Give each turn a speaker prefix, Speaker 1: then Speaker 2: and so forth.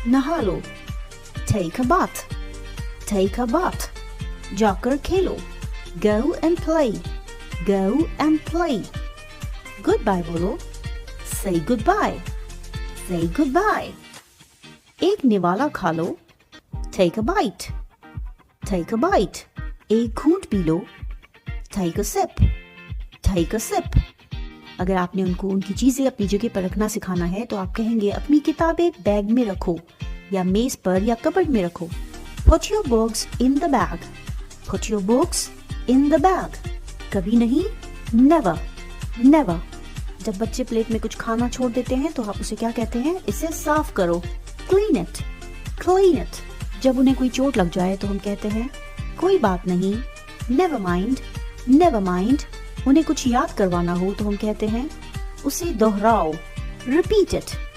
Speaker 1: نہا لو. Take a bath. Take a bath. جا کر کھیلو. Go and play. Go and play. Goodbye بولو. Say goodbye. Say goodbye. ایک نوالا کھا لو. Take a bite. Take a bite. ایک گھونٹ پی لو. Take a sip. Take a sip. اگر آپ نے ان کو ان کی چیزیں اپنی جگہ پر رکھنا سکھانا ہے تو آپ کہیں گے اپنی کتابیں بیگ میں رکھو یا میز پر یا کبرڈ میں رکھو. Put your books in the bag. Put your books in the bag. کبھی نہیں, never. Never. جب بچے پلیٹ میں کچھ کھانا چھوڑ دیتے ہیں تو آپ اسے کیا کہتے ہیں؟ اسے صاف کرو. Clean it. Clean it. جب انہیں کوئی چوٹ لگ جائے تو ہم کہتے ہیں کوئی بات نہیں. Never mind. Never mind. انہیں کچھ یاد کروانا ہو تو ہم کہتے ہیں اسے دہراؤ. Repeat it.